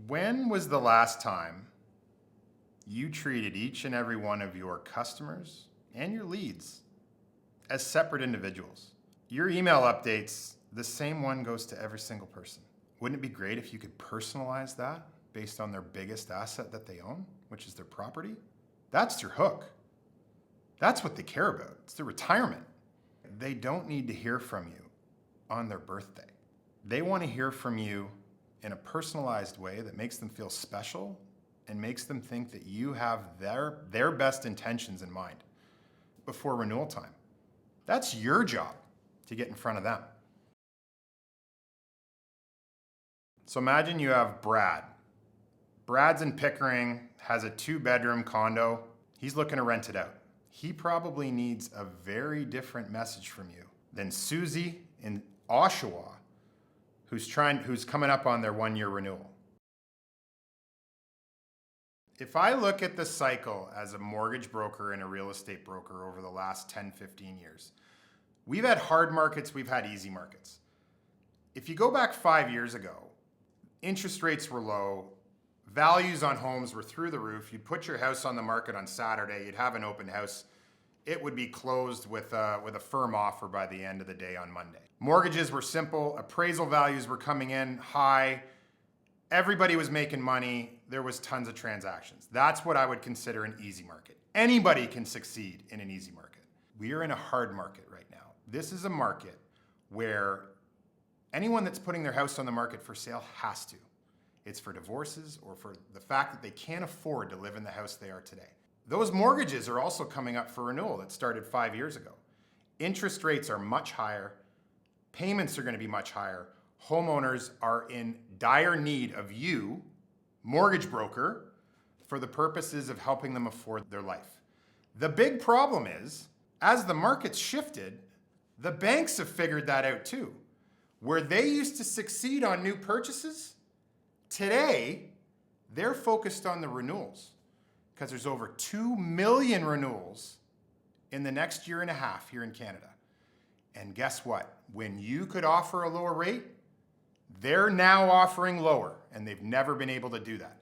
When was the last time you treated each and every one of your customers and your leads as separate individuals? Your email updates, the same one goes to every single person. Wouldn't it be great if you could personalize that based on their biggest asset that they own, which is their property? That's their hook. That's what they care about. It's their retirement. They don't need to hear from you on their birthday. They want to hear from you in a personalized way that makes them feel special and makes them think that you have their best intentions in mind before renewal time. That's your job to get in front of them. So imagine you have Brad. Brad's in Pickering, has a 2-bedroom condo. He's looking to rent it out. He probably needs a very different message from you than Susie in Oshawa, who's coming up on their 1-year renewal. If I look at the cycle as a mortgage broker and a real estate broker over the last 10, 15 years, we've had hard markets, we've had easy markets. If you go back 5 years ago, interest rates were low, values on homes were through the roof. You'd put your house on the market on Saturday, you'd have an open house. It would be closed with a firm offer by the end of the day on Monday. Mortgages were simple, appraisal values were coming in high, everybody was making money, there was tons of transactions. That's what I would consider an easy market. Anybody can succeed in an easy market. We are in a hard market right now. This is a market where anyone that's putting their house on the market for sale has to. It's for divorces or for the fact that they can't afford to live in the house they are today. Those mortgages are also coming up for renewal that started 5 years ago. Interest rates are much higher. Payments are going to be much higher. Homeowners are in dire need of you, mortgage broker, for the purposes of helping them afford their life. The big problem is, as the market's shifted, the banks have figured that out too. Where they used to succeed on new purchases, today, they're focused on the renewals because there's over 2 million renewals in the next year and a half here in Canada. And guess what? When you could offer a lower rate, they're now offering lower, and they've never been able to do that.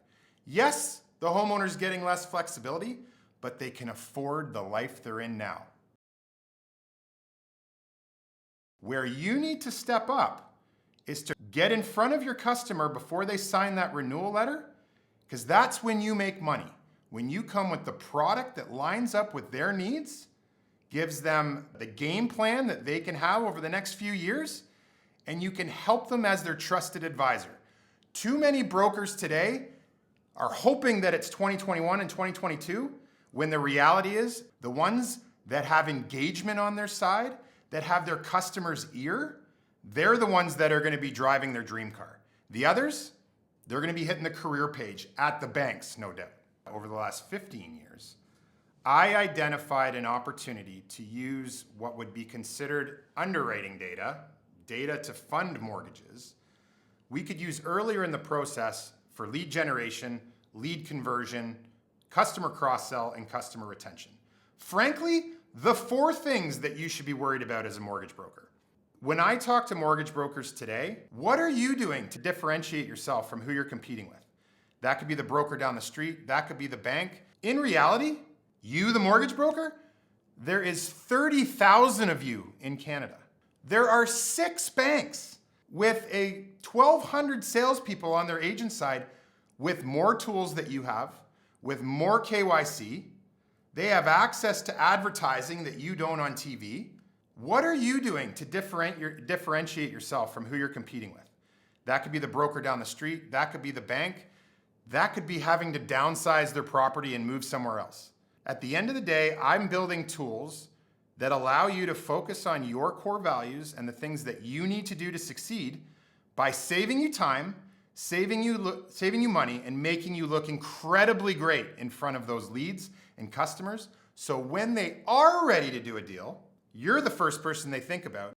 Yes, the homeowner's getting less flexibility, but they can afford the life they're in now. Where you need to step up is to get in front of your customer before they sign that renewal letter, because that's when you make money. When you come with the product that lines up with their needs, gives them the game plan that they can have over the next few years, and you can help them as their trusted advisor. Too many brokers today are hoping that it's 2021 and 2022, when the reality is the ones that have engagement on their side, that have their customer's ear, they're the ones that are going to be driving their dream car. The others, they're going to be hitting the career page at the banks, no doubt. Over the last 15 years, I identified an opportunity to use what would be considered underwriting data to fund mortgages. We could use earlier in the process for lead generation, lead conversion, customer cross-sell, and customer retention. Frankly, the 4 things that you should be worried about as a mortgage broker. When I talk to mortgage brokers today, what are you doing to differentiate yourself from who you're competing with? That could be the broker down the street, that could be the bank. In reality, you, the mortgage broker, there is 30,000 of you in Canada. There are 6 banks with 1,200 salespeople on their agent side with more tools that you have, with more KYC. They have access to advertising that you don't on TV. What are you doing to differentiate yourself from who you're competing with? That could be the broker down the street. That could be the bank. That could be having to downsize their property and move somewhere else. At the end of the day, I'm building tools that allow you to focus on your core values and the things that you need to do to succeed by saving you time, saving you money, and making you look incredibly great in front of those leads and customers. So when they are ready to do a deal, you're the first person they think about.